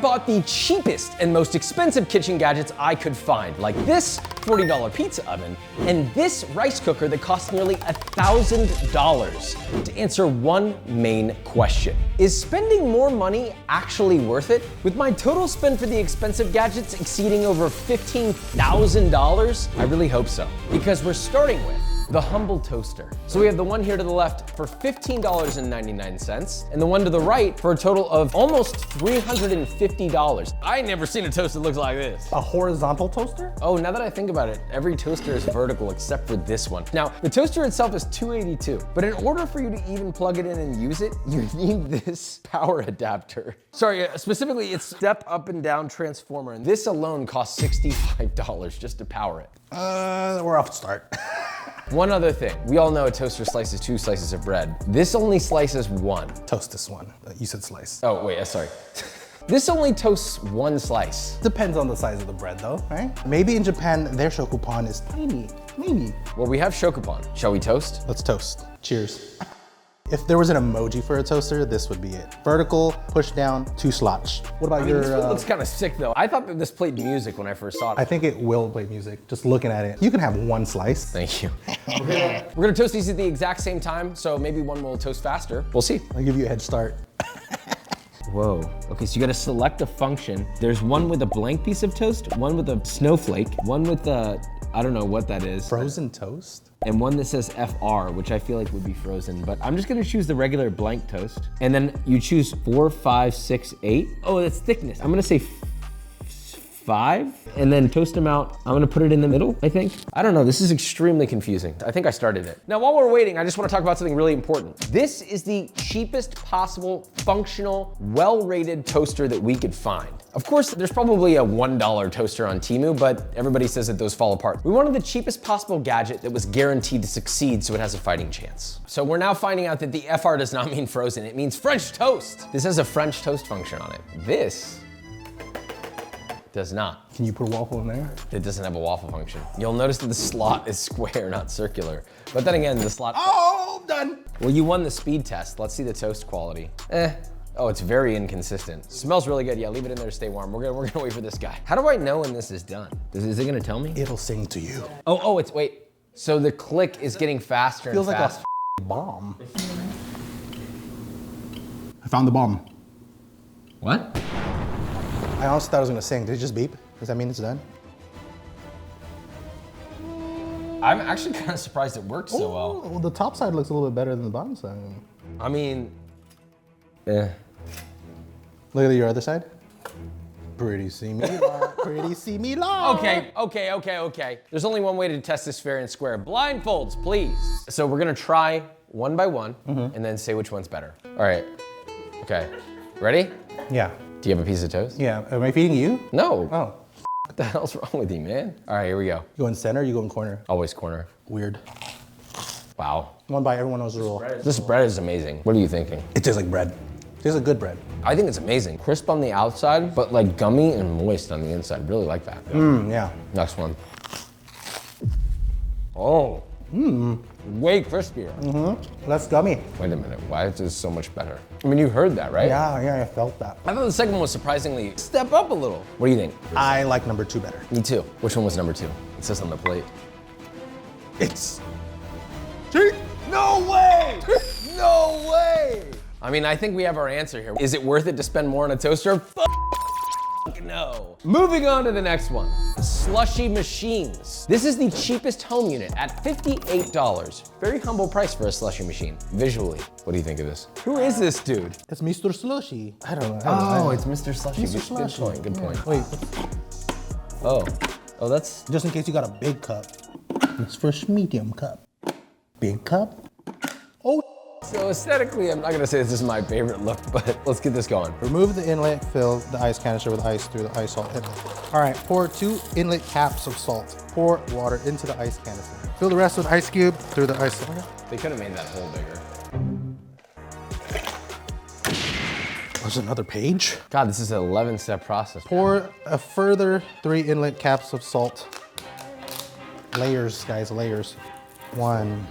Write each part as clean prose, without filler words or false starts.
bought the cheapest and most expensive kitchen gadgets I could find, like this $40 pizza oven and this rice cooker that cost nearly $1,000, to answer one main question. Is spending more money actually worth it? With my total spend for the expensive gadgets exceeding over $15,000, I really hope so, because we're starting with the humble toaster. So we have the one here to the left for $15.99 and the one to the right for a total of almost $350. I ain't never seen a toaster that looks like this. A horizontal toaster? Oh, now that I think about it, every toaster is vertical except for this one. Now, the toaster itself is $282, but in order for you to even plug it in and use it, you need this power adapter. Sorry, specifically it's step up and down transformer, and this alone costs $65 just to power it. We're off to start. One other thing, we all know a toaster slices 2 slices of bread. This only slices 1. Toast this one. You said slice. Oh, wait, sorry. This only toasts 1 slice. Depends on the size of the bread though, right? Maybe in Japan, their shokupan is tiny, maybe. Well, we have shokupan. Shall we toast? Let's toast. Cheers. If there was an emoji for a toaster, this would be it. Vertical, push down, 2 slots. What about This food looks kind of sick though. I thought that this played music when I first saw it. I think it will play music, just looking at it. You can have 1 slice. Thank you. We're gonna toast these at the exact same time, so maybe one will toast faster. We'll see. I'll give you a head start. Whoa. Okay, so you gotta select a function. There's one with a blank piece of toast, one with a snowflake, one with a, I don't know what that is. Frozen toast? And one that says FR, which I feel like would be frozen, but I'm just gonna choose the regular blank toast. And then you choose 4, 5, 6, 8. Oh, that's thickness. I'm gonna say 5, and then toast them out. I'm gonna put it in the middle, I think. I don't know, this is extremely confusing. I think I started it. Now, while we're waiting, I just wanna talk about something really important. This is the cheapest possible, functional, well-rated toaster that we could find. Of course, there's probably a $1 toaster on Temu, but everybody says that those fall apart. We wanted the cheapest possible gadget that was guaranteed to succeed so it has a fighting chance. So we're now finding out that the FR does not mean frozen, it means French toast. This has a French toast function on it. This does not. Can you put a waffle in there? It doesn't have a waffle function. You'll notice that the slot is square, not circular. But then again, the slot— Oh, done. Well, you won the speed test. Let's see the toast quality. Oh, it's very inconsistent. Smells really good. Yeah, leave it in there to stay warm. We're gonna wait for this guy. How do I know when this is done? Is it gonna tell me? It'll sing to you. Oh, wait. So the click is getting faster and Feels like faster. a bomb. I found the bomb. What? I honestly thought it was gonna sing. Did it just beep? Does that mean it's done? I'm actually kind of surprised it worked so well. Well, the top side looks a little bit better than the bottom side. I mean, Look at your other side. Pretty see me lot, pretty see me lot. Okay. There's only one way to test this fair and square. Blindfolds, please. So we're gonna try one by one and then say which one's better. All right, okay. Ready? Yeah. Do you have a piece of toast? Yeah, am I feeding you? No. Oh. What the hell's wrong with you, man? All right, here we go. You go in center, you go in corner. Always corner. Weird. Wow. One bite, everyone knows the rule. This bread is amazing. What are you thinking? It tastes like bread. It tastes like good bread. I think it's amazing. Crisp on the outside, but like gummy and moist on the inside. Really like that. Yeah. Next one. Oh. Way crispier. Less gummy. Wait a minute, why is this so much better? I mean, you heard that, right? Yeah, I felt that. I thought the second one was surprisingly step up a little. What do you think? I like number 2 better. Me too. Which one was number 2? It says on the plate. It's... No way! No way! I mean, I think we have our answer here. Is it worth it to spend more on a toaster? No. Moving on to the next one. Slushy machines. This is the cheapest home unit at $58. Very humble price for a slushy machine, visually. What do you think of this? Who is this dude? It's Mr. Slushy. I don't know. Oh, it's Mr. Slushy. Mr. Slushy. Good point. Wait, Oh, that's... just in case you got a big cup. It's for a medium cup. Big cup? Oh. So aesthetically, I'm not gonna say this is my favorite look, but let's get this going. Remove the inlet, fill the ice canister with ice through the ice salt inlet. All right, pour 2 inlet caps of salt. Pour water into the ice canister. Fill the rest with ice cube through the ice salt. They could have made that hole bigger. There's another page. God, this is an 11-step process. Pour a further 3 inlet caps of salt. Layers, guys, layers. 1,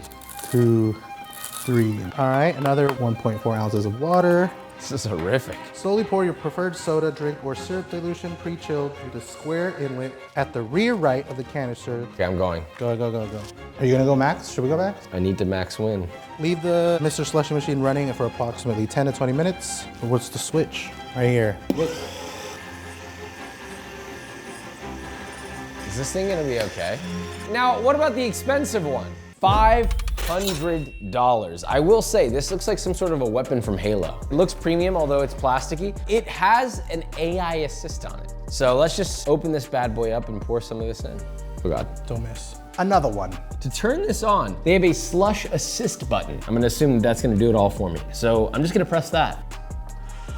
2, 3. All right, another 1.4 ounces of water. This is horrific. Slowly pour your preferred soda, drink, or syrup dilution pre-chilled through the square inlet at the rear right of the canister. Okay, I'm going. Go, go, go, go. Are you gonna go max? Should we go max? I need to max win. Leave the Mr. Slushy machine running for approximately 10 to 20 minutes. What's the switch? Right here. Look. Is this thing gonna be okay? Now, what about the expensive one? $500. I will say, this looks like some sort of a weapon from Halo. It looks premium, although it's plasticky. It has an AI assist on it. So let's just open this bad boy up and pour some of this in. Oh God. Don't miss. Another one. To turn this on, they have a slush assist button. I'm gonna assume that's gonna do it all for me. So I'm just gonna press that.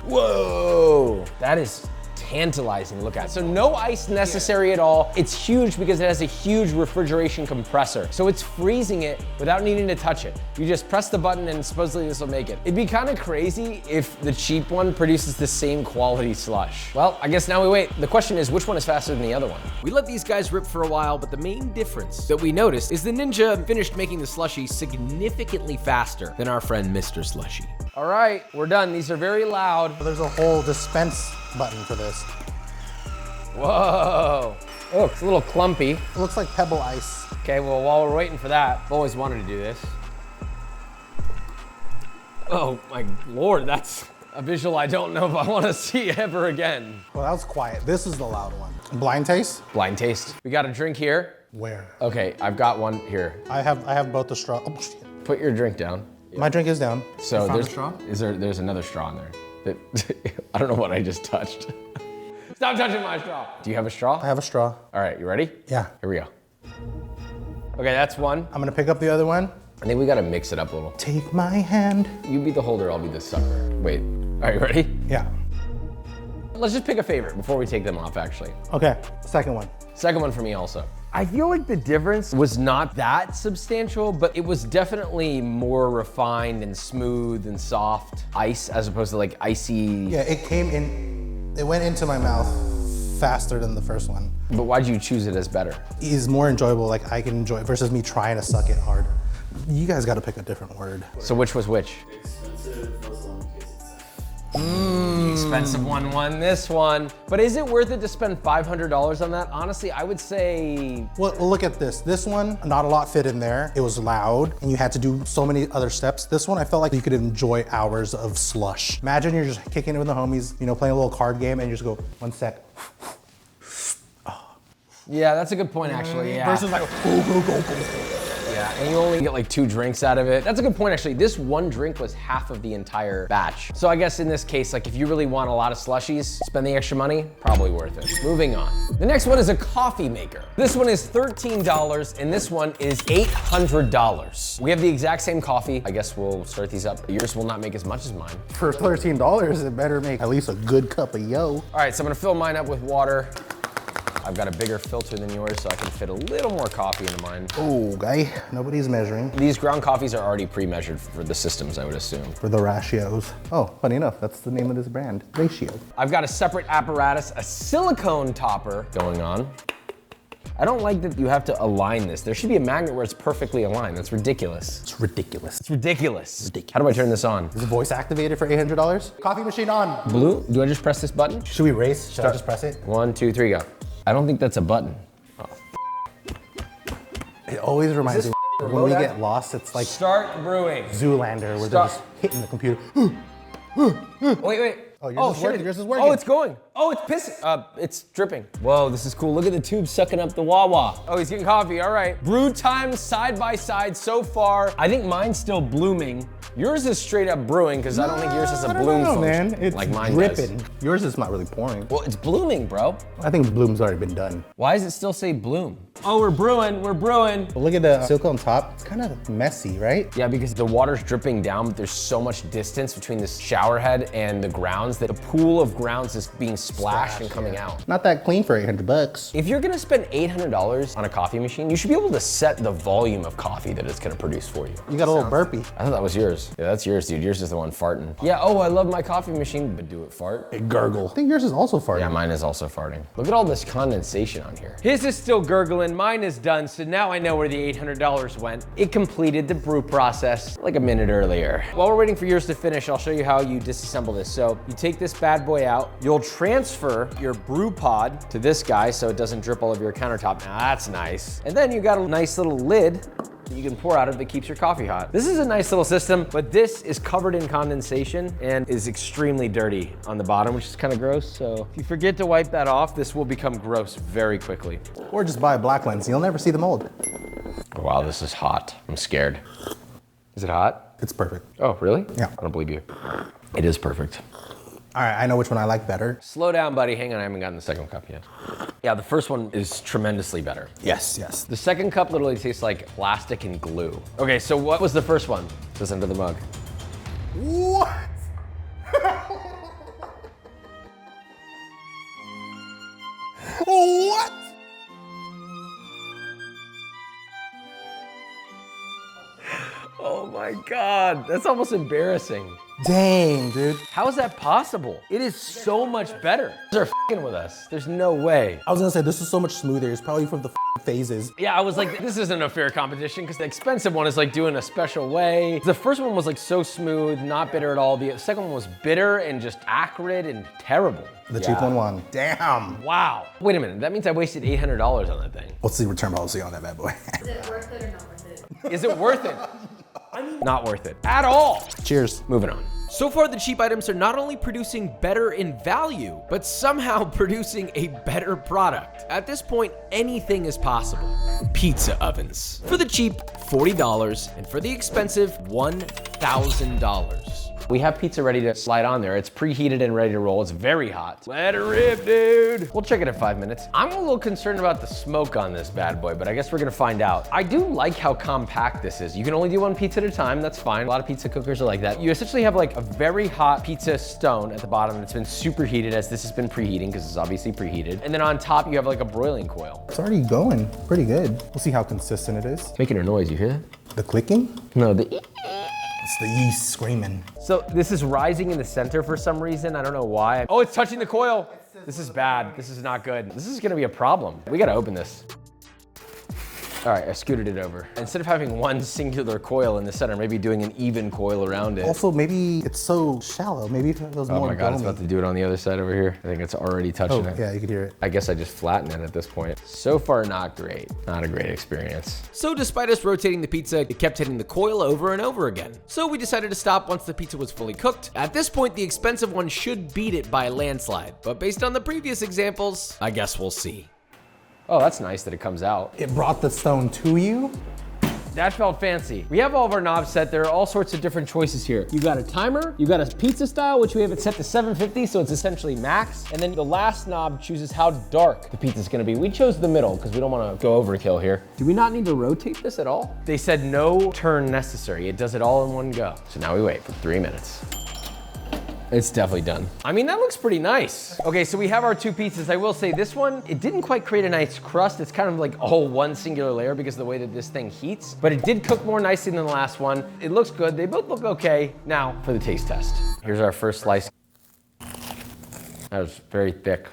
Whoa, that is tantalizing to look at. So no ice necessary at all. It's huge because it has a huge refrigeration compressor. So it's freezing it without needing to touch it. You just press the button and supposedly this will make it. It'd be kind of crazy if the cheap one produces the same quality slush. Well, I guess now we wait. The question is, which one is faster than the other one? We let these guys rip for a while, but the main difference that we noticed is the Ninja finished making the slushy significantly faster than our friend Mr. Slushy. All right, we're done. These are very loud. There's a whole dispense button for this. Whoa. Oh, it's a little clumpy. It looks like pebble ice. Okay, well, while we're waiting for that, I've always wanted to do this. Oh my Lord, that's a visual I don't know if I want to see ever again. Well, that was quiet. This is the loud one. Blind taste? Blind taste. We got a drink here. Where? Okay, I've got one here. I have both the straw. Oh, shit. Put your drink down. My drink is down. So there's a straw? There's another straw in there. I don't know what I just touched. Stop touching my straw. Do you have a straw? I have a straw. All right, you ready? Yeah. Here we go. Okay, that's one. I'm gonna pick up the other one. I think we gotta mix it up a little. Take my hand. You be the holder, I'll be the sucker. Wait, are you ready? Yeah. Let's just pick a favorite before we take them off, actually. Okay, second one. Second one for me also. I feel like the difference was not that substantial, but it was definitely more refined and smooth and soft ice as opposed to like icy. Yeah, it went into my mouth faster than the first one. But why'd you choose it as better? It's more enjoyable, like I can enjoy it versus me trying to suck it hard. You guys gotta pick a different word. So which was which? Expensive plus one case itself. Expensive one won this one. But is it worth it to spend $500 on that? Honestly, I would say... Well, look at this. This one, not a lot fit in there. It was loud and you had to do so many other steps. This one, I felt like you could enjoy hours of slush. Imagine you're just kicking it with the homies, you know, playing a little card game and you just go, 1 sec. Yeah, that's a good point actually, yeah. Versus like, go. Yeah, and you only get like 2 drinks out of it. That's a good point actually. This one drink was half of the entire batch. So I guess in this case, like if you really want a lot of slushies, spend the extra money, probably worth it. Moving on. The next one is a coffee maker. This one is $13 and this one is $800. We have the exact same coffee. I guess we'll start these up. Yours will not make as much as mine. For $13, it better make at least a good cup of yo. All right, so I'm gonna fill mine up with water. I've got a bigger filter than yours, so I can fit a little more coffee into mine. Oh, guy, nobody's measuring. These ground coffees are already pre-measured for the systems, I would assume. For the ratios. Oh, funny enough, that's the name of this brand, Ratio. I've got a separate apparatus, a silicone topper going on. I don't like that you have to align this. There should be a magnet where it's perfectly aligned. That's ridiculous. It's ridiculous. It's ridiculous. How do I turn this on? Is it voice activated for $800? Coffee machine on. Blue? Do I just press this button? Should we race? Should I just press it? 1, 2, 3, go. I don't think that's a button. Oh. It always reminds me when we get lost, it's like Start brewing. Zoolander where they're just hitting the computer. Wait. Oh, yours is working. Yours is working. Oh, it's going. Oh, it's pissing. It's dripping. Whoa, this is cool. Look at the tube sucking up the Wawa. Oh, he's getting coffee. All right. Brew time side by side so far. I think mine's still blooming. Yours is straight up brewing because I don't think yours has a bloom function man. It's like mine dripping. does. Yours is not really pouring. Well, it's blooming, bro. I think bloom's already been done. Why does it still say bloom? Oh, we're brewing. But look at the silicone top. It's kind of messy, right? Yeah, because the water's dripping down, but there's so much distance between the shower head and the grounds that the pool of grounds is being splashed and coming out. Not that clean for $800. If you're gonna spend $800 on a coffee machine, you should be able to set the volume of coffee that it's gonna produce for you. You got a little burpee. I thought that was yours. Yeah, that's yours, dude. Yours is the one farting. Yeah, oh, I love my coffee machine, but do it fart? It gurgle. I think yours is also farting. Yeah, mine is also farting. Look at all this condensation on here. His is still gurgling. gentlemen, mine is done, so now I know where the $800 went. It completed the brew process like a minute earlier. While we're waiting for yours to finish, I'll show you how you disassemble this. So you take this bad boy out, you'll transfer your brew pod to this guy so it doesn't drip all over your countertop. Now that's nice. And then you got a nice little lid that you can pour out of that keeps your coffee hot. This is a nice little system, but this is covered in condensation and is extremely dirty on the bottom, which is kind of gross. So if you forget to wipe that off, this will become gross very quickly. Or just buy a black lens. You'll never see the mold. Wow, this is hot. I'm scared. Is it hot? It's perfect. Oh, really? Yeah. I don't believe you. It is perfect. All right, I know which one I like better. Slow down, buddy. Hang on, I haven't gotten the second cup yet. Yeah, the first one is tremendously better. Yes, yes. The second cup literally tastes like plastic and glue. Okay, so what was the first one? Just under the mug. What? What? Oh my God, that's almost embarrassing. Dang, dude. How is that possible? It is so much better. They're f***ing with us. There's no way. I was gonna say, this is so much smoother. It's probably from the phases. Yeah, I was like, this isn't a fair competition because the expensive one is like doing a special way. The first one was like so smooth, not bitter at all. The second one was bitter and just acrid and terrible. The cheap one won. Damn. Wow. Wait a minute, that means I wasted $800 on that thing. What's the return policy on that bad boy? Is it worth it or not worth it? Is it worth it? Not worth it at all. Cheers. Moving on. So far, the cheap items are not only producing better in value, but somehow producing a better product. At this point, anything is possible. Pizza ovens. For the cheap, $40, and for the expensive, $1,000. We have pizza ready to slide on there. It's preheated and ready to roll. It's very hot. Let it rip, dude. We'll check it in 5 minutes. I'm a little concerned about the smoke on this bad boy, but I guess we're gonna find out. I do like how compact this is. You can only do one pizza at a time, that's fine. A lot of pizza cookers are like that. You essentially have like a very hot pizza stone at the bottom that's been superheated, as this has been preheating because it's obviously preheated. And then on top, you have like a broiling coil. It's already going pretty good. We'll see how consistent it is. Making a noise, you hear that? The clicking? No, the It's the yeast screaming. So this is rising in the center for some reason. I don't know why. Oh, it's touching the coil. This is bad. This is not good. This is gonna be a problem. We gotta open this. All right, I scooted it over. Instead of having one singular coil in the center, maybe doing an even coil around it. Also, maybe it's so shallow. Maybe if it was more Oh my God, it's domy. about to do it on the other side over here. I think it's already touching it. Yeah, you could hear it. I guess I just flattened it at this point. So far, not great. Not a great experience. So despite us rotating the pizza, it kept hitting the coil over and over again. So we decided to stop once the pizza was fully cooked. At this point, the expensive one should beat it by a landslide. But based on the previous examples, I guess we'll see. Oh, that's nice that it comes out. It brought the stone to you. That felt fancy. We have all of our knobs set. There are all sorts of different choices here. You got a timer, you got a pizza style, which we have it set to 750, so it's essentially max. And then the last knob chooses how dark the pizza's gonna be. We chose the middle because we don't wanna go overkill here. Do we not need to rotate this at all? They said no turn necessary. It does it all in one go. So now we wait for 3 minutes. It's definitely done. I mean, that looks pretty nice. Okay, so we have our two pizzas. I will say this one, it didn't quite create a nice crust. It's kind of like all one singular layer because of the way that this thing heats, but it did cook more nicely than the last one. It looks good. They both look okay. Now for the taste test. Here's our first slice. That was very thick.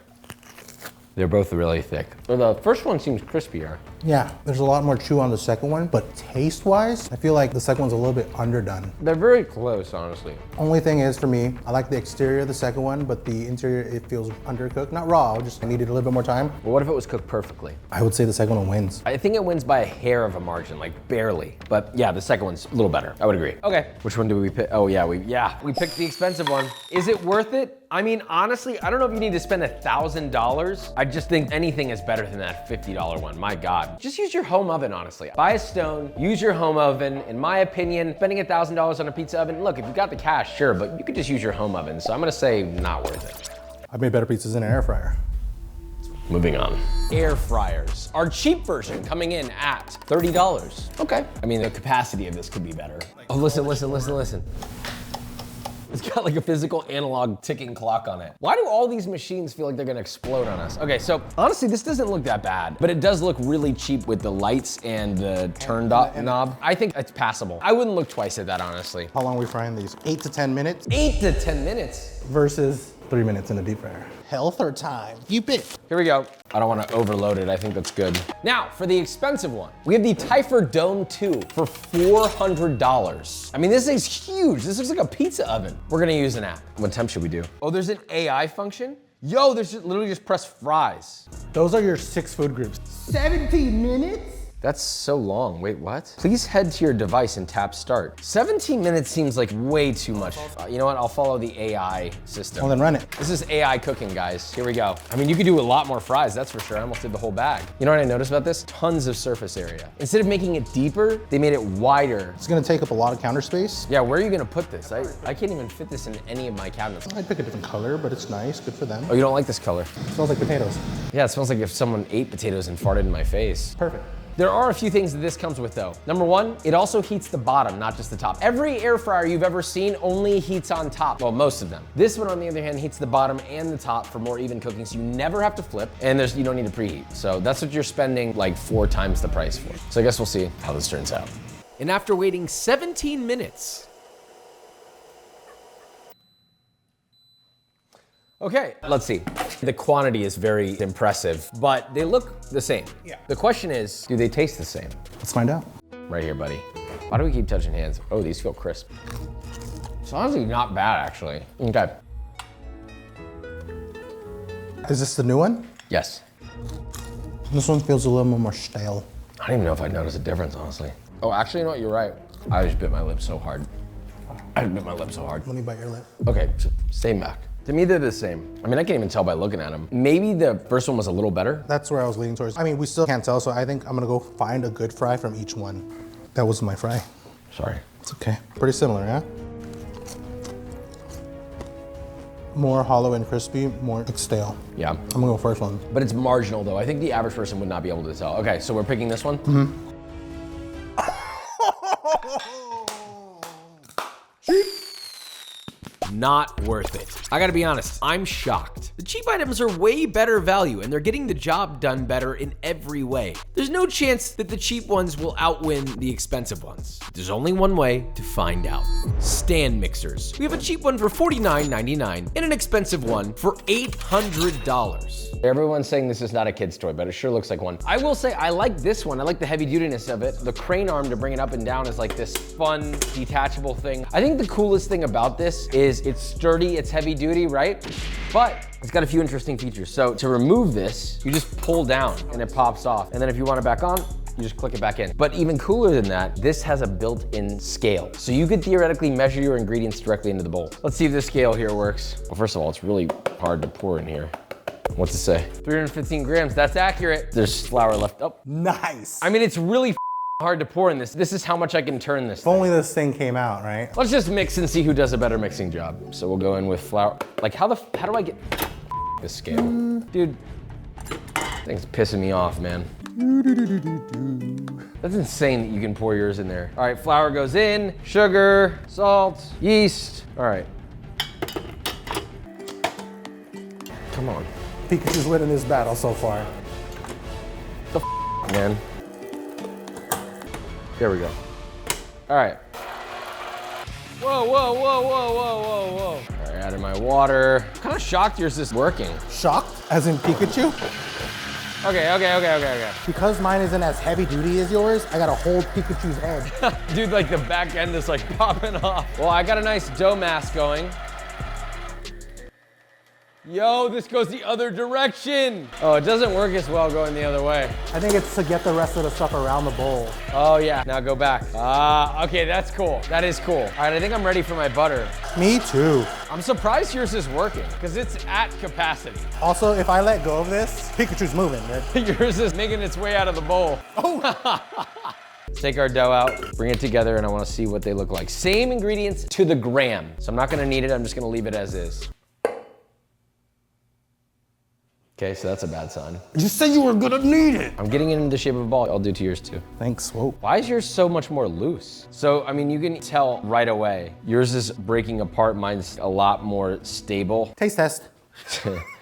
They're both really thick. So the first one seems crispier. Yeah, there's a lot more chew on the second one, but taste-wise, I feel like the second one's a little bit underdone. They're very close, honestly. Only thing is for me, I like the exterior of the second one, but the interior, it feels undercooked. Not raw, just needed a little bit more time. But what if it was cooked perfectly? I would say the second one wins. I think it wins by a hair of a margin, like barely. But yeah, the second one's a little better. I would agree. Okay, which one do we pick? Oh yeah, we picked the expensive one. Is it worth it? I mean, honestly, I don't know if you need to spend $1,000. I just think anything is better than that $50 one, my God. Just use your home oven, honestly. Buy a stone, use your home oven. In my opinion, spending $1,000 on a pizza oven, look, if you got the cash, sure, but you could just use your home oven. So I'm gonna say not worth it. I've made better pizzas in an air fryer. Moving on. Air fryers. Our cheap version coming in at $30. Okay. I mean, the capacity of this could be better. Oh, listen. It's got like a physical analog ticking clock on it. Why do all these machines feel like they're gonna explode on us? Okay, so honestly, this doesn't look that bad, but it does look really cheap with the lights and the turn knob. I think it's passable. I wouldn't look twice at that, honestly. How long are we frying these? 8 to 10 minutes 8 to 10 minutes. versus 3 minutes in the deep fryer. Health or time? You pick. Here we go. I don't want to overload it. I think that's good. Now, for the expensive one, we have the Typher Dome 2 for $400. I mean, this thing's huge. This looks like a pizza oven. We're gonna use an app. What temp should we do? Oh, there's an AI function? Yo, there's literally just press fries. Those are your 6 food groups. 17 minutes? That's so long. Wait, what? Please head to your device and tap start. 17 minutes seems like way too much. You know what? I'll follow the AI system. Well, then run it. This is AI cooking, guys. Here we go. I mean, you could do a lot more fries, that's for sure. I almost did the whole bag. You know what I noticed about this? Tons of surface area. Instead of making it deeper, they made it wider. It's gonna take up a lot of counter space. Yeah, where are you gonna put this? I can't even fit this in any of my cabinets. I'd pick a different color, but it's nice, good for them. Oh, you don't like this color? It smells like potatoes. Yeah, it smells like if someone ate potatoes and farted in my face. Perfect. There are a few things that this comes with though. Number one, it also heats the bottom, not just the top. Every air fryer you've ever seen only heats on top. Well, most of them. This one, on the other hand, heats the bottom and the top for more even cooking, so you never have to flip, and you don't need to preheat. So that's what you're spending like 4 times the price for. So I guess we'll see how this turns out. And after waiting 17 minutes, okay, let's see. The quantity is very impressive, but they look the same. Yeah. The question is, do they taste the same? Let's find out. Right here, buddy. Why do we keep touching hands? Oh, these feel crisp. It's honestly not bad, actually. Okay. Is this the new one? Yes. This one feels a little more stale. I don't even know if I notice a difference, honestly. Oh, actually, you know what? You're right. I just bit my lip so hard. Let me bite your lip. Okay, same back. To me, they're the same. I mean, I can't even tell by looking at them. Maybe the first one was a little better. That's where I was leaning towards. I mean, we still can't tell, so I think I'm gonna go find a good fry from each one. That was my fry. Sorry. It's okay. Pretty similar, yeah? More hollow and crispy, more stale. Yeah. I'm gonna go first one. But it's marginal, though. I think the average person would not be able to tell. Okay, so we're picking this one? Mm-hmm. Not worth it. I gotta be honest, I'm shocked. The cheap items are way better value and they're getting the job done better in every way. There's no chance that the cheap ones will outwin the expensive ones. There's only one way to find out. Stand mixers. We have a cheap one for $49.99 and an expensive one for $800. Everyone's saying this is not a kid's toy, but it sure looks like one. I will say I like this one. I like the heavy dutiness of it. The crane arm to bring it up and down is like this fun, detachable thing. I think the coolest thing about this is it's sturdy, it's heavy duty, right? But it's got a few interesting features. So to remove this, you just pull down and it pops off. And then if you want it back on, you just click it back in. But even cooler than that, this has a built-in scale. So you could theoretically measure your ingredients directly into the bowl. Let's see if this scale here works. Well, first of all, it's really hard to pour in here. What's it say? 315 grams, that's accurate. There's flour left. Oh, Nice. I mean, it's really hard to pour in this. This is how much I can turn this If only this thing came out, right? Let's just mix and see who does a better mixing job. So we'll go in with flour. Like how do I get this scale? Dude, thing's pissing me off, man. That's insane that you can pour yours in there. All right, flour goes in, sugar, salt, yeast. All right. Come on. Pikachu's winning this battle so far. The man. There we go. All right. Whoa, whoa, whoa, whoa, whoa, whoa, whoa. All right, added my water. I'm kind of shocked yours is working. Shocked? As in Pikachu? Okay. Because mine isn't as heavy duty as yours, I gotta hold Pikachu's head. Dude, like the back end is like popping off. Well, I got a nice dough mass going. Yo, this goes the other direction. Oh, it doesn't work as well going the other way. I think it's to get the rest of the stuff around the bowl. Oh yeah, now go back. Okay, that's cool. That is cool. All right, I think I'm ready for my butter. Me too. I'm surprised yours is working, because it's at capacity. Also, if I let go of this, Pikachu's moving, man. Yours is making its way out of the bowl. Oh! Take our dough out, bring it together, and I wanna see what they look like. Same ingredients to the gram. So I'm not gonna knead it, I'm just gonna leave it as is. Okay, so that's a bad sign. You said you were gonna need it. I'm getting it in the shape of a ball. I'll do to yours too. Thanks, whoa. Why is yours so much more loose? So, I mean, you can tell right away. Yours is breaking apart, mine's a lot more stable. Taste test.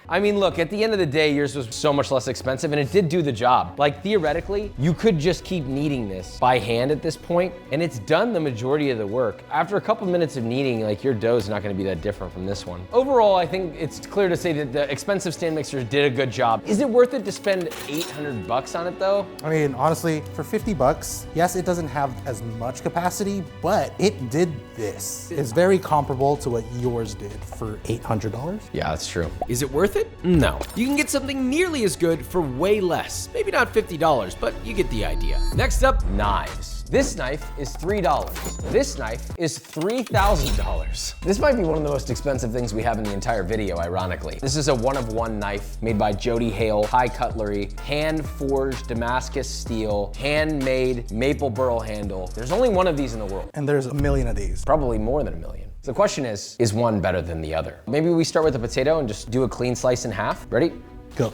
I mean, look, at the end of the day, yours was so much less expensive and it did do the job. Like theoretically, you could just keep kneading this by hand at this point and it's done the majority of the work. After a couple minutes of kneading, like your dough is not gonna be that different from this one. Overall, I think it's clear to say that the expensive stand mixers did a good job. Is it worth it to spend 800 bucks on it though? I mean, honestly, for 50 bucks, yes, it doesn't have as much capacity, but it did this. It's very comparable to what yours did for $800. Yeah, that's true. Is it worth it? No. You can get something nearly as good for way less. Maybe not $50, but you get the idea. Next up, Knives. This knife is $3. This knife is $3,000. This might be one of the most expensive things we have in the entire video, ironically. This is a one-of-one knife made by Jody Hale High Cutlery, hand-forged Damascus steel, handmade maple burl handle. There's only one of these in the world. And there's a million of these. Probably more than a million. So the question is one better than the other? Maybe we start with the potato and just do a clean slice in half. Ready? Go.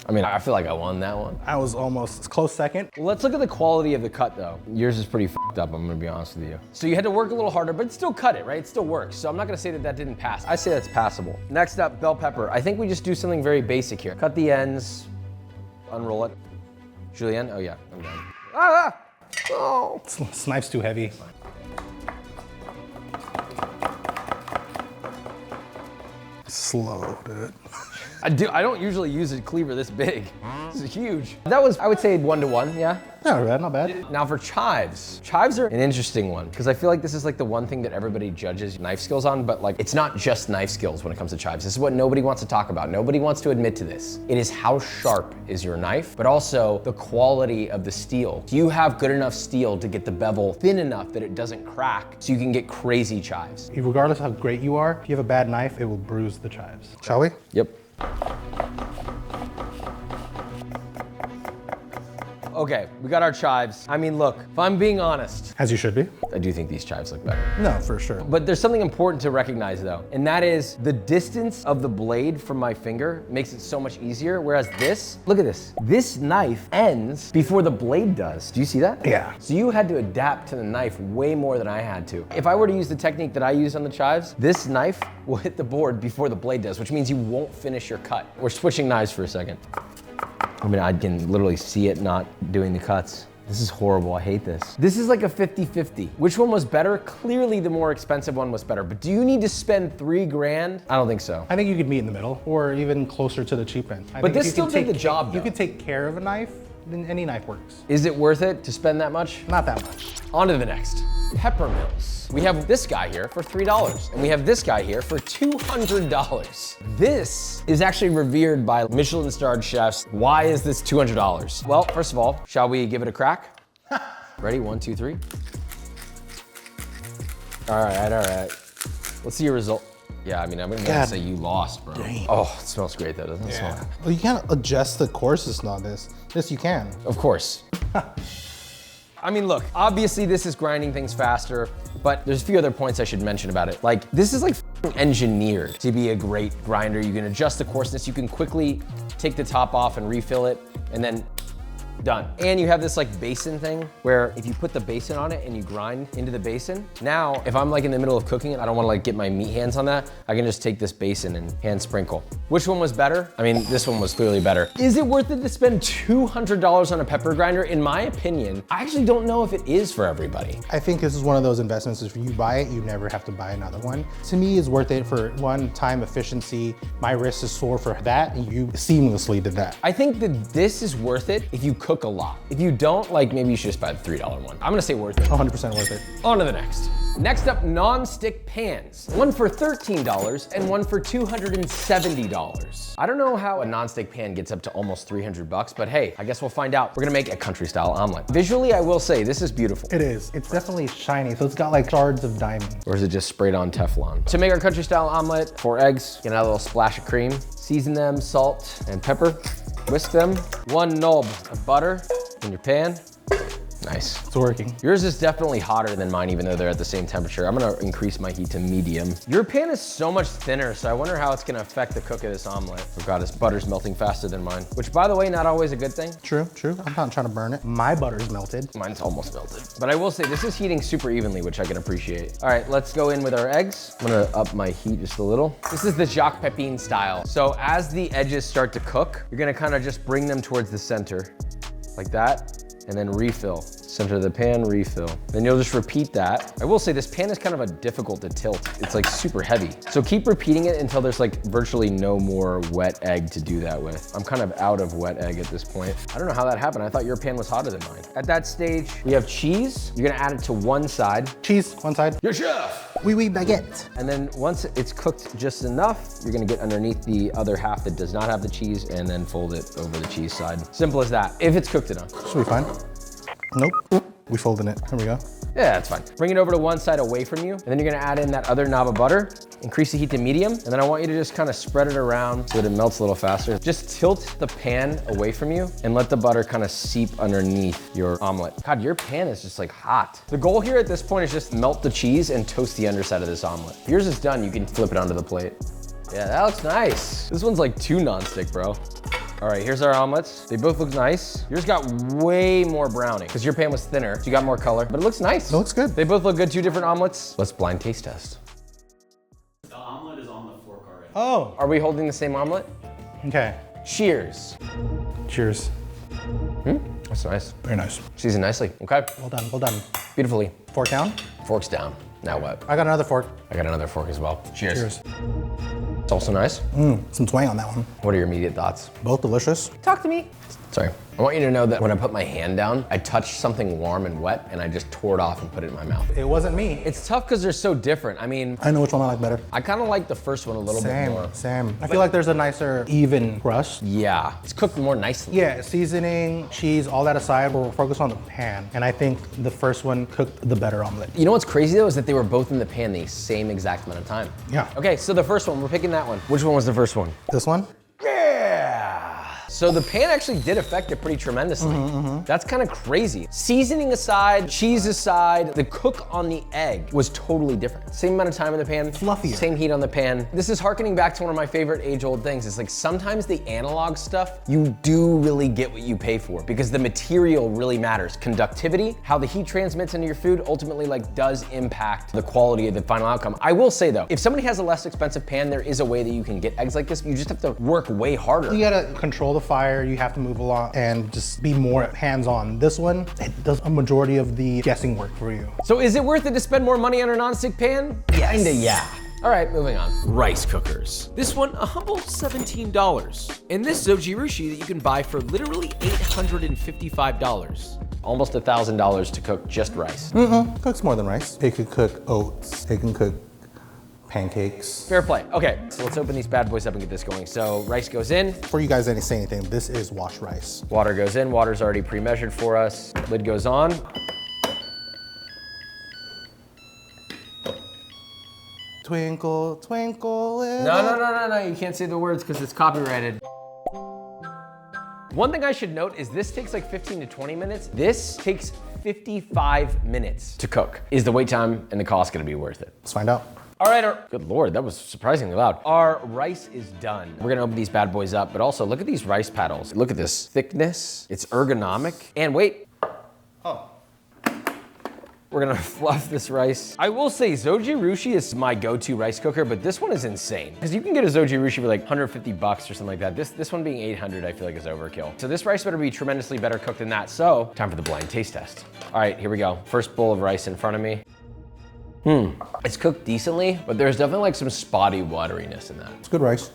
I mean, I feel like I won that one. I was almost close second. Well, let's look at the quality of the cut though. Yours is pretty fucked up, I'm gonna be honest with you. So you had to work a little harder, but it still cut it, right? It still works. So I'm not gonna say that that didn't pass. I say that's passable. Next up, bell pepper. I think we just do something very basic here. Cut the ends, unroll it. Julienne, oh yeah, I'm done. Ah! Oh. This knife's too heavy. Slow, dude. I don't usually use a cleaver this big. This is huge. That was, I would say 1-to-1, yeah? Not bad, not bad. Now for chives. Chives are an interesting one because I feel like this is like the one thing that everybody judges knife skills on, but like it's not just knife skills when it comes to chives. This is what nobody wants to talk about. Nobody wants to admit to this. It is how sharp is your knife, but also the quality of the steel. Do you have good enough steel to get the bevel thin enough that it doesn't crack so you can get crazy chives? Regardless of how great you are, if you have a bad knife, it will bruise the chives. Shall we? Yep. Okay, we got our chives. I mean, look, if I'm being honest, As you should be. I do think these chives look better. No, for sure. But there's something important to recognize though, and that is the distance of the blade from my finger makes it so much easier, whereas this, look at this. This knife ends before the blade does. Do you see that? Yeah. So you had to adapt to the knife way more than I had to. If I were to use the technique that I used on the chives, this knife will hit the board before the blade does, which means you won't finish your cut. We're switching knives for a second. I mean, I can literally see it not doing the cuts. This is horrible, I hate this. This is like a 50-50. Which one was better? Clearly the more expensive one was better, but do you need to spend 3 grand? I don't think so. I think you could meet in the middle or even closer to the cheap end. But this still did the job You though. could take care of a knife, then any knife works. Is it worth it to spend that much? Not that much. On to the next. Pepper mills. We have this guy here for $3, and we have this guy here for $200. This is actually revered by Michelin-starred chefs. Why is this $200? Well, first of all, shall we give it a crack? Ready, 1, 2, 3. All right. Let's see your result. Yeah, I mean, I'm gonna say you lost, bro. Dang. Oh, it smells great though, doesn't it smell? Well, you can't adjust the coarseness on this. This you can. Of course. I mean, look, obviously this is grinding things faster, but there's a few other points I should mention about it. Like, this is like engineered to be a great grinder. You can adjust the coarseness. You can quickly take the top off and refill it, and then done. And you have this like basin thing where if you put the basin on it and you grind into the basin, now if I'm like in the middle of cooking it, I don't wanna like get my meat hands on that, I can just take this basin and hand sprinkle. Which one was better? I mean, this one was clearly better. Is it worth it to spend $200 on a pepper grinder? In my opinion, I actually don't know if it is for everybody. I think this is one of those investments, if you buy it, you never have to buy another one. To me, it's worth it for one, time efficiency. My wrist is sore for that, and you seamlessly did that. I think that this is worth it if you cook a lot. If you don't, like maybe you should just buy the $3 one. I'm gonna say worth it. 100% worth it. On to the next. Next up, non-stick pans. One for $13 and one for $270. I don't know how a non-stick pan gets up to almost 300 bucks, but hey, I guess we'll find out. We're gonna make a country style omelet. Visually, I will say, this is beautiful. It is. It's definitely shiny, so it's got like shards of diamond. Or is it just sprayed on Teflon? To make our country style omelet, 4 eggs, get a little splash of cream, season them, salt and pepper, whisk them, 1 knob of butter in your pan, Nice. It's working. Yours is definitely hotter than mine, even though they're at the same temperature. I'm gonna increase my heat to medium. Your pan is so much thinner, so I wonder how it's gonna affect the cook of this omelet. Oh God, this butter's melting faster than mine. Which, by the way, not always a good thing. True, true. I'm not trying to burn it. My butter's melted. Mine's almost melted. But I will say, this is heating super evenly, which I can appreciate. All right, let's go in with our eggs. I'm gonna up my heat just a little. This is the Jacques Pepin style. So as the edges start to cook, you're gonna kind of just bring them towards the center, like that, and then refill. Center of the pan, refill. Then you'll just repeat that. I will say this pan is kind of difficult to tilt. It's like super heavy. So keep repeating it until there's like virtually no more wet egg to do that with. I'm kind of out of wet egg at this point. I don't know how that happened. I thought your pan was hotter than mine. At that stage, we have cheese. You're gonna add it to one side. Cheese, one side. Your chef! Oui, oui, baguette. And then once it's cooked just enough, you're gonna get underneath the other half that does not have the cheese and then fold it over the cheese side. Simple as that, if it's cooked enough. Should be fine. Nope. We folding it. Here we go. Yeah, that's fine. Bring it over to one side away from you, and then you're gonna add in that other knob of butter, increase the heat to medium, and then I want you to just kind of spread it around so that it melts a little faster. Just tilt the pan away from you and let the butter kind of seep underneath your omelet. God, your pan is just like hot. The goal here at this point is just melt the cheese and toast the underside of this omelet. If yours is done, you can flip it onto the plate. Yeah, that looks nice. This one's like too nonstick, bro. All right, here's our omelets. They both look nice. Yours got way more browning because your pan was thinner, so you got more color, but it looks nice. It looks good. They both look good, 2 different omelets. Let's blind taste test. The omelet is on the fork already. Oh, Are we holding the same omelet? okay. Cheers. Cheers. That's nice. Very nice. Seasoned nicely. Okay, Well done, well done. beautifully. Fork down. Forks down. Now what? I got another fork. I got another fork as well. Cheers. Cheers. It's also nice. Some twang on that one. What are your immediate thoughts? Both delicious. Talk to me. Sorry. I want you to know that when I put my hand down, I touched something warm and wet and I just tore it off and put it in my mouth. It wasn't me. It's tough because they're so different. I mean, I know which one I like better. I kind of like the first one a little bit more. Same. I feel like there's a nicer, even crust. Yeah, it's cooked more nicely. Yeah, seasoning, cheese, all that aside, we're focused on the pan. And I think the first one cooked the better omelet. You know what's crazy though is that they were both in the pan the same exact amount of time. Yeah. Okay, so the first one, we're picking that one. Which one was the first one? This one? Yeah. So the pan actually did affect it pretty tremendously. That's kind of crazy. Seasoning aside, cheese aside, the cook on the egg was totally different. Same amount of time in the pan. Fluffier. Same heat on the pan. This is harkening back to one of my favorite age-old things. It's like sometimes the analog stuff, you do really get what you pay for because the material really matters. Conductivity, how the heat transmits into your food ultimately like does impact the quality of the final outcome. I will say though, if somebody has a less expensive pan, there is a way that you can get eggs like this. You just have to work way harder. You gotta control the fire, you have to move along and just be more hands-on. This one, it does a majority of the guessing work for you. So is it worth it to spend more money on a nonstick pan? Kinda, yeah. All right, moving on. Rice cookers. This one, a humble $17. And this Zojirushi that you can buy for literally $855. Almost $1,000 to cook just rice. Cooks more than rice. It could cook oats, it can cook pancakes. Fair play. Okay, so let's open these bad boys up and get this going. So rice goes in, Before you guys say anything, this is washed rice. water goes in, water's already pre-measured for us. Lid goes on. Twinkle, twinkle, No, you can't say the words because it's copyrighted. One thing I should note is this takes like 15 to 20 minutes. This takes 55 minutes to cook. Is the wait time and the cost gonna be worth it? Let's find out. All right, good Lord, that was surprisingly loud. Our rice is done. We're gonna open these bad boys up, but also look at these rice paddles. Look at this thickness, it's ergonomic. And wait. Oh. We're gonna fluff this rice. I will say Zojirushi is my go-to rice cooker, but this one is insane. Because you can get a Zojirushi for like 150 bucks or something like that. This one being 800, I feel like is overkill. So this rice better be tremendously better cooked than that. So time for the blind taste test. All right, here we go. First bowl of rice in front of me. It's cooked decently, but there's definitely like some spotty wateriness in that. It's good rice.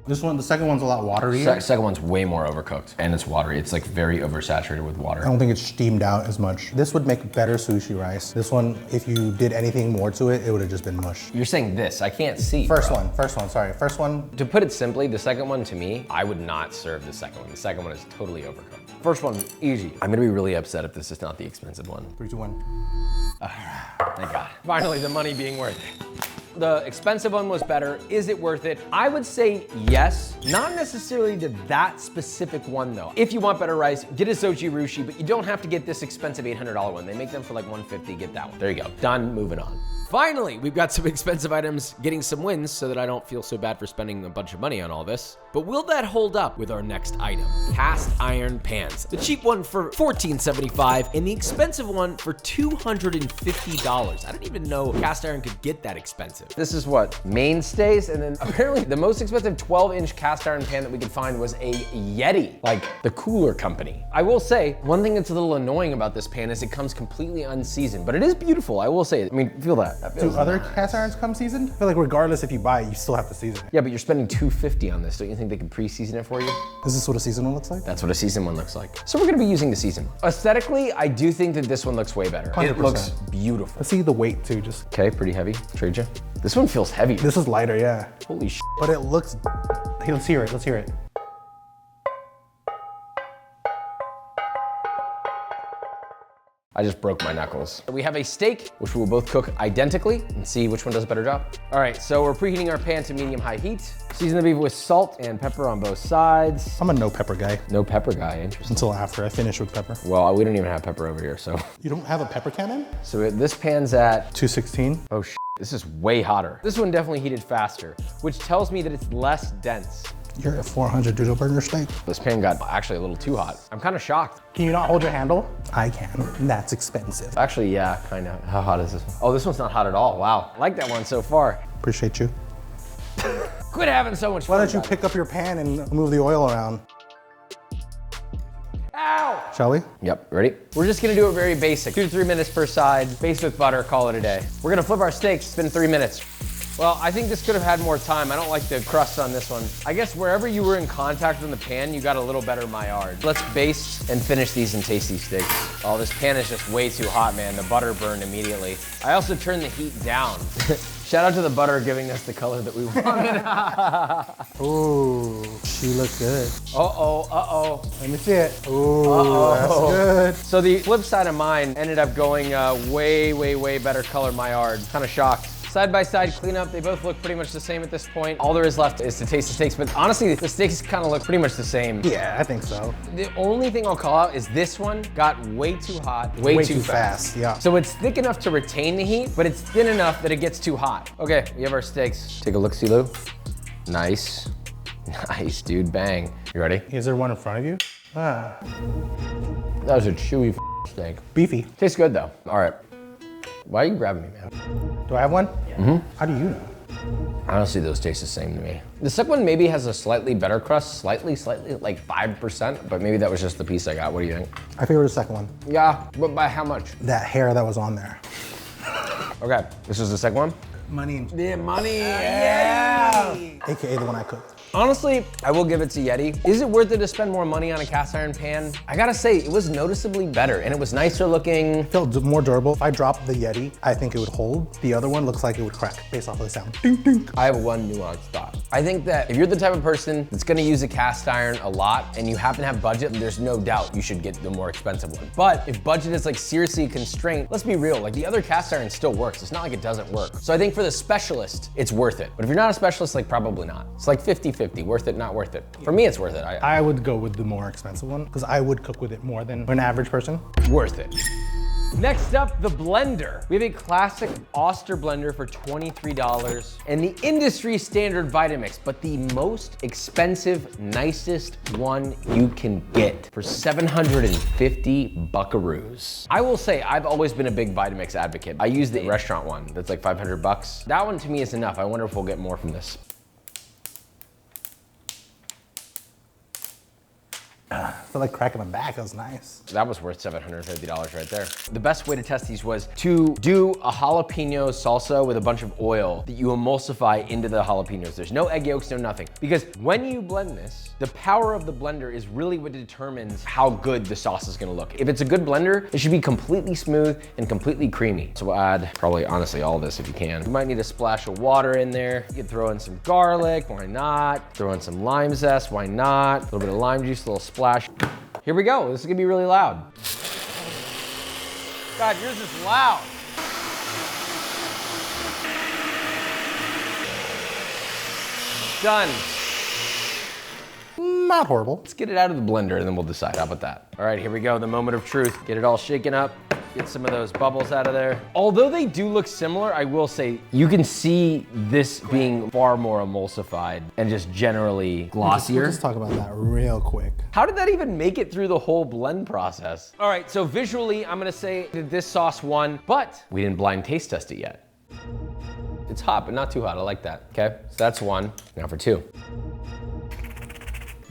This one, the second one's a lot watery. Second one's way more overcooked and it's watery. It's like very oversaturated with water. I don't think it's steamed out as much. This would make better sushi rice. This one, if you did anything more to it, it would have just been mush. You're saying this, I can't see. First bro. one, sorry. First one, To put it simply, the second one to me, I would not serve the second one. The second one is totally overcooked. First one, easy. I'm gonna be really upset if this is not the expensive one. 3, 2, 1. Thank God. Finally, the money being worth it. The expensive one was better. Is it worth it? I would say yes. Not necessarily to that specific one though. If you want better rice, get a Sochi Rushi, but you don't have to get this expensive $800 one. They make them for like $150, get that one. There you go. Done, moving on. Finally, we've got some expensive items getting some wins so that I don't feel so bad for spending a bunch of money on all this. But will that hold up with our next item? Cast iron pans. The cheap one for $14.75 and the expensive one for $250. I didn't even know cast iron could get that expensive. This is what? Mainstays, and then apparently the most expensive 12-inch cast iron pan that we could find was a Yeti, like the cooler company. I will say, one thing that's a little annoying about this pan is it comes completely unseasoned, but it is beautiful, I will say it. I mean, feel that. Do other cast irons come seasoned? I feel like regardless if you buy it, you still have to season it. Yeah, but you're spending $250 on this. Don't you think they could pre-season it for you? Is this what a seasoned one looks like? That's what a seasoned one looks like. So we're gonna be using the season. Aesthetically, I do think that this one looks way better. 100%. It looks beautiful. Let's see the weight too, just. Okay, pretty heavy. Trade you. This one feels heavy. This is lighter, yeah. Holy sh**. But it looks, hey, let's hear it, let's hear it. I just broke my knuckles. We have a steak, which we will both cook identically and see which one does a better job. All right, so we're preheating our pan to medium-high heat. Season the beef with salt and pepper on both sides. I'm a no pepper guy No pepper guy, interesting. until after I finish with pepper. Well, we don't even have pepper over here, so. You don't have a pepper cannon? So this pan's at, 216. oh sh**, this is way hotter. This one definitely heated faster, which tells me that it's less dense. You're at 400 doodle burger steak. This pan got actually a little too hot. I'm kind of shocked. Can you not hold your handle? I can, and that's expensive. Actually, yeah, kind of. How hot is this one? Oh, this one's not hot at all. Wow, I like that one so far. Appreciate you. Quit having so much fun. Why don't you guys. pick up your pan and move the oil around? Ow! Shall we? Yep, ready? We're just gonna do it very basic. 2 to 3 minutes per side, baste with butter, call it a day. We're gonna flip our steaks, it's been 3 minutes. Well, I think this could have had more time. I don't like the crust on this one. I guess wherever you were in contact with the pan, you got a little better Maillard. Let's baste and finish these and taste these steaks. Oh, this pan is just way too hot, man. The butter burned immediately. I also turned the heat down. Shout out to the butter giving us the color that we wanted. Ooh, she looked good. Uh-oh, uh-oh. Let me see it. Ooh, that's good. So the flip side of mine ended up going way better color Maillard. Kind of shocked. Side by side cleanup, they both look pretty much the same at this point. All there is left is to taste the steaks, but honestly, the steaks kind of look pretty much the same. Yeah, I think so. The only thing I'll call out is this one got way too hot, way too fast. Yeah. So it's thick enough to retain the heat, but it's thin enough that it gets too hot. Okay, we have our steaks. Take a look-see, Lou. Nice. Nice, dude, bang. You ready? Is there one in front of you? Ah, That was a chewy steak. beefy. Tastes good though. All right. Why are you grabbing me, man? Do I have one? Yeah. Mm-hmm. How do you know? Honestly, those taste the same to me. The second one maybe has a slightly better crust, slightly, like 5%, but maybe that was just the piece I got. What do you think? I favored the second one. Yeah, but by how much? That hair that was on there. Okay, this is the second one? Money. The money, yeah! AKA the one I cooked. Honestly, I will give it to Yeti. Is it worth it to spend more money on a cast iron pan? I gotta say, it was noticeably better and it was nicer looking. Felt more durable. If I dropped the Yeti, I think it would hold. The other one looks like it would crack based off of the sound. Ding, ding. I have one nuanced thought. I think that if you're the type of person that's gonna use a cast iron a lot and you happen to have budget, there's no doubt you should get the more expensive one. But if budget is like seriously a constraint, let's be real, like the other cast iron still works. It's not like it doesn't work. So I think for the specialist, it's worth it. But if you're not a specialist, like probably not. It's like 50-50, worth it, not worth it. For me, it's worth it. I would go with the more expensive one because I would cook with it more than an average person. Worth it. Next up, the blender. We have a classic Oster blender for $23 and the industry standard Vitamix, but the most expensive, nicest one you can get for 750 buckaroos. I will say, I've always been a big Vitamix advocate. I use the restaurant one that's like 500 bucks. That one to me is enough. I wonder if we'll get more from this. I feel like cracking my back, that was nice. That was worth $750 right there. The best way to test these was to do a jalapeno salsa with a bunch of oil that you emulsify into the jalapenos. There's no egg yolks, no nothing. Because when you blend this, the power of the blender is really what determines how good the sauce is gonna look. If it's a good blender, it should be completely smooth and completely creamy. So we'll add probably, honestly, all this if you can. You might need a splash of water in there. You could throw in some garlic, why not? Throw in some lime zest, why not? A little bit of lime juice, a little splash. Here we go, this is gonna be really loud. God, yours is loud. Done. Not horrible. Let's get it out of the blender and then we'll decide. How about that? All right, here we go. The moment of truth. Get it all shaken up. Get some of those bubbles out of there. Although they do look similar, I will say you can see this being far more emulsified and just generally glossier. Let's talk about that real quick. How did that even make it through the whole blend process? All right, so visually, I'm gonna say that this sauce won, but we didn't blind taste test it yet. It's hot, but not too hot. I like that. Okay, so that's one. Now for two.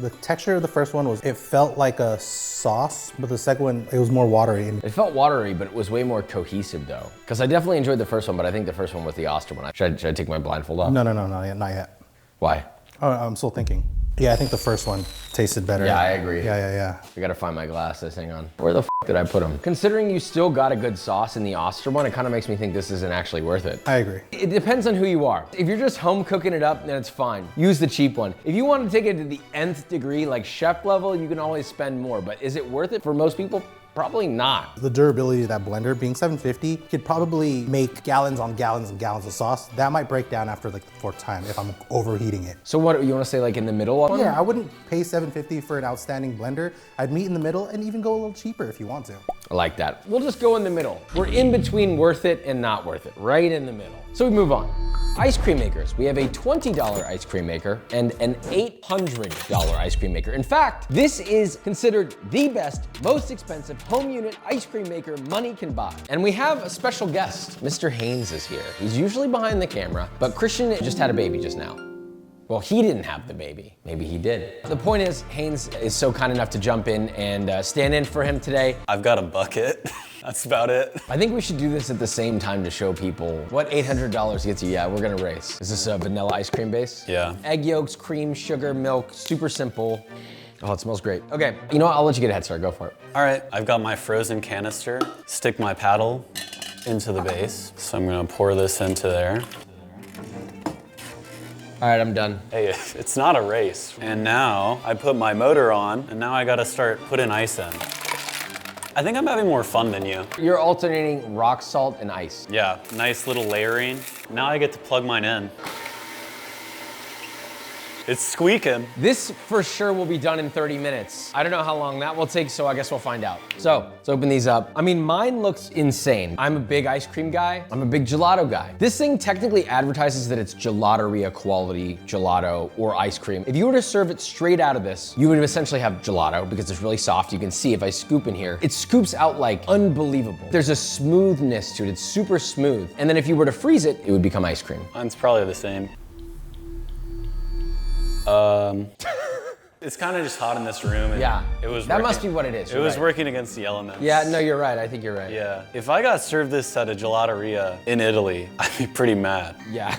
The texture of the first one it felt like a sauce, but the second one, it was more watery. It felt watery, but it was way more cohesive though. Because I definitely enjoyed the first one, but I think the first one was the Oster one. Should I take my blindfold off? No, not yet. Why? Oh, I'm still thinking. Yeah, I think the first one tasted better. Yeah, I agree. Yeah. I gotta find my glasses, hang on. Where the f did I put them? Considering you still got a good sauce in the Oster one, it kind of makes me think this isn't actually worth it. I agree. It depends on who you are. If you're just home cooking it up, then it's fine. Use the cheap one. If you want to take it to the nth degree, like chef level, you can always spend more, but is it worth it for most people? Probably not. The durability of that blender being $750 could probably make gallons on gallons and gallons of sauce. That might break down after like the fourth time if I'm overheating it. So what, you wanna say like in the middle one? Yeah, I wouldn't pay $750 for an outstanding blender. I'd meet in the middle and even go a little cheaper if you want to. I like that. We'll just go in the middle. We're in between worth it and not worth it, right in the middle. So we move on. Ice cream makers. We have a $20 ice cream maker and an $800 ice cream maker. In fact, this is considered the best, most expensive home unit ice cream maker money can buy. And we have a special guest. Mr. Haynes is here. He's usually behind the camera, but Christian just had a baby just now. Well, he didn't have the baby. Maybe he did. The point is, Haynes is so kind enough to jump in and stand in for him today. I've got a bucket. That's about it. I think we should do this at the same time to show people what $800 gets you. Yeah, we're gonna race. Is this a vanilla ice cream base? Yeah. Egg yolks, cream, sugar, milk, super simple. Oh, it smells great. Okay, you know what? I'll let you get a head start. Go for it. All right, I've got my frozen canister. Stick my paddle into the base. So I'm gonna pour this into there. All right, I'm done. Hey, it's not a race. And now I put my motor on, and now I gotta start putting ice in. I think I'm having more fun than you. You're alternating rock salt and ice. Yeah, nice little layering. Now I get to plug mine in. It's squeaking. This for sure will be done in 30 minutes. I don't know how long that will take, so I guess we'll find out. So, let's open these up. I mean, mine looks insane. I'm a big ice cream guy. I'm a big gelato guy. This thing technically advertises that it's gelateria quality gelato or ice cream. If you were to serve it straight out of this, you would essentially have gelato because it's really soft. You can see if I scoop in here, it scoops out like unbelievable. There's a smoothness to it. It's super smooth. And then if you were to freeze it, it would become ice cream. Mine's probably the same. It's kind of just hot in this room. And Yeah, it was. that must be what it is. It You're was right. working against the elements. Yeah, no, you're right. I think you're right. Yeah. If I got served this at a gelateria in Italy, I'd be pretty mad. Yeah.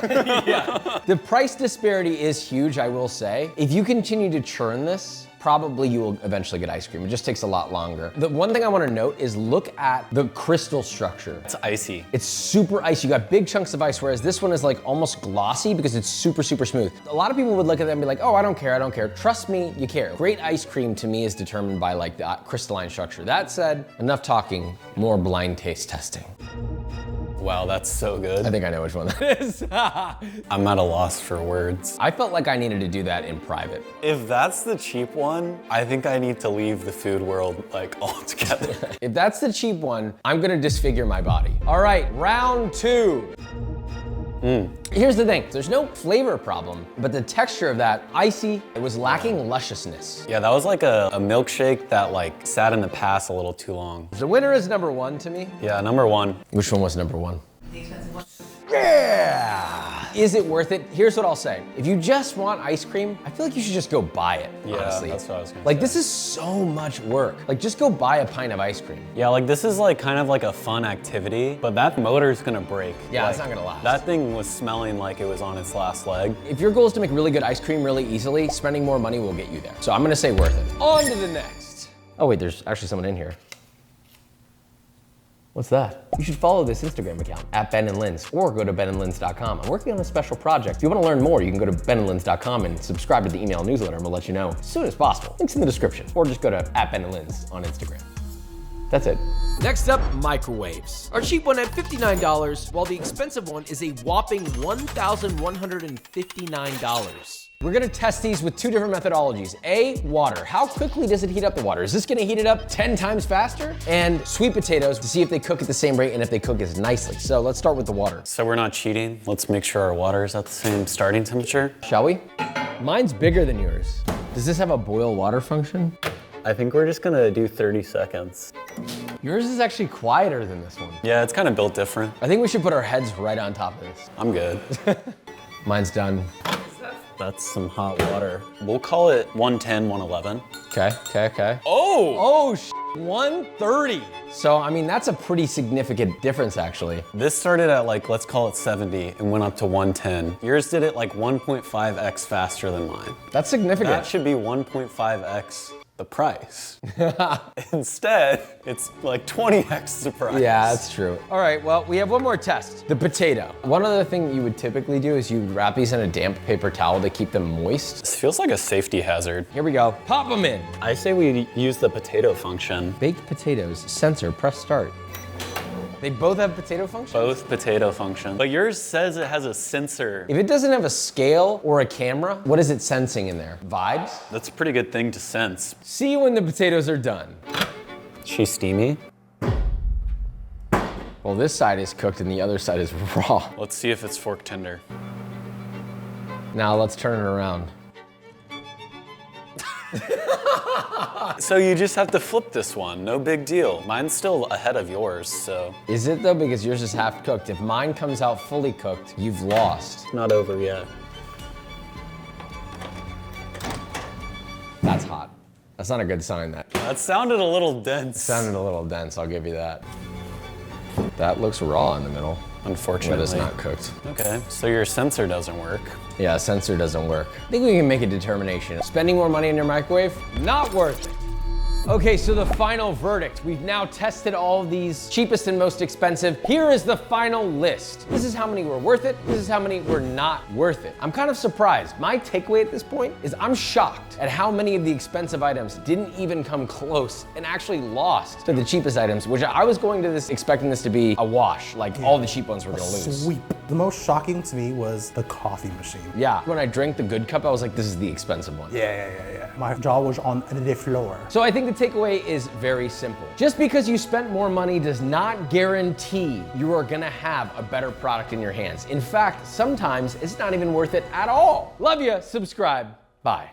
Yeah. The price disparity is huge, I will say. If you continue to churn this, probably you will eventually get ice cream. It just takes a lot longer. The one thing I want to note is look at the crystal structure. It's icy. It's super icy. You got big chunks of ice, whereas this one is like almost glossy because it's super, super smooth. A lot of people would look at that and be like, oh, I don't care, I don't care. Trust me, you care. Great ice cream to me is determined by like the crystalline structure. That said, enough talking, more blind taste testing. Wow, that's so good. I think I know which one that is. I'm at a loss for words. I felt like I needed to do that in private. If that's the cheap one, I think I need to leave the food world like altogether. If that's the cheap one, I'm gonna disfigure my body. All right, round two. Here's the thing, there's no flavor problem, but the texture of that, icy, it was lacking lusciousness. Yeah, that was like a milkshake that like sat in the past a little too long. The winner is number one to me. Yeah, number one. Which one was number one? The expensive one. Yeah! Is it worth it? Here's what I'll say. If you just want ice cream, I feel like you should just go buy it, Yeah, honestly. that's what I was gonna Like say. this is so much work. Like just go buy a pint of ice cream. Yeah, like this is like kind of like a fun activity, but that motor's gonna break. Yeah, Like, it's not gonna last. That thing was smelling like it was on its last leg. If your goal is to make really good ice cream really easily, spending more money will get you there. So I'm gonna say worth it. On to the next. Oh wait, there's actually someone in here. What's that? You should follow this Instagram account at Ben and Linz or go to benandlinz.com. I'm working on a special project. If you want to learn more, you can go to benandlinz.com and subscribe to the email newsletter and we'll let you know as soon as possible. Links in the description or just go to at Ben and Linz on Instagram. That's it. Next up, microwaves. Our cheap one at $59, while the expensive one is a whopping $1,159. We're gonna test these with two different methodologies. A, water. How quickly does it heat up the water? Is this gonna heat it up 10 times faster? And sweet potatoes to see if they cook at the same rate and if they cook as nicely. So let's start with the water. So we're not cheating. Let's make sure our water is at the same starting temperature. Shall we? Mine's bigger than yours. Does this have a boil water function? I think we're just gonna do 30 seconds. Yours is actually quieter than this one. Yeah, it's kind of built different. I think we should put our heads right on top of this. I'm good. Mine's done. That's some hot water. We'll call it 110, 111. Okay. Oh! 130. So, I mean, that's a pretty significant difference, actually. This started at like, let's call it 70 and went up to 110. Yours did it like 1.5x faster than mine. That's significant. That should be 1.5x the price. Instead, it's like 20x the price. Yeah, that's true. All right, well, we have one more test, the potato. One other thing you would typically do is you wrap these in a damp paper towel to keep them moist. This feels like a safety hazard. Here we go, pop them in. I say we use the potato function. Baked potatoes, sensor, press start. They both have potato functions? Both potato function. But yours says it has a sensor. If it doesn't have a scale or a camera, what is it sensing in there? Vibes? That's a pretty good thing to sense. See you when the potatoes are done. Is she steamy? Well, this side is cooked and the other side is raw. Let's see if it's fork tender. Now let's turn it around. So you just have to flip this one, no big deal. Mine's still ahead of yours, so. Is it though? Because yours is half cooked. If mine comes out fully cooked, you've lost. Not over yet. That's hot. That's not a good sign, that. That sounded a little dense. Sounded a little dense, I'll give you that. That looks raw in the middle. Unfortunately. But it's not cooked. Okay, so your sensor doesn't work. Yeah, sensor doesn't work. I think we can make a determination. Spending more money in your microwave, not worth it. Okay, so the final verdict. We've now tested all of these cheapest and most expensive. Here is the final list. This is how many were worth it. This is how many were not worth it. I'm kind of surprised. My takeaway at this point is I'm shocked at how many of the expensive items didn't even come close and actually lost to the cheapest items, which I was going to this expecting this to be a wash, like all the cheap ones were gonna lose. Sweep. The most shocking to me was the coffee machine. Yeah, when I drank the good cup, I was like, this is the expensive one. Yeah. My jaw was on the floor. So I think the takeaway is very simple. Just because you spent more money does not guarantee you are gonna have a better product in your hands. In fact, sometimes it's not even worth it at all. Love you, subscribe, bye.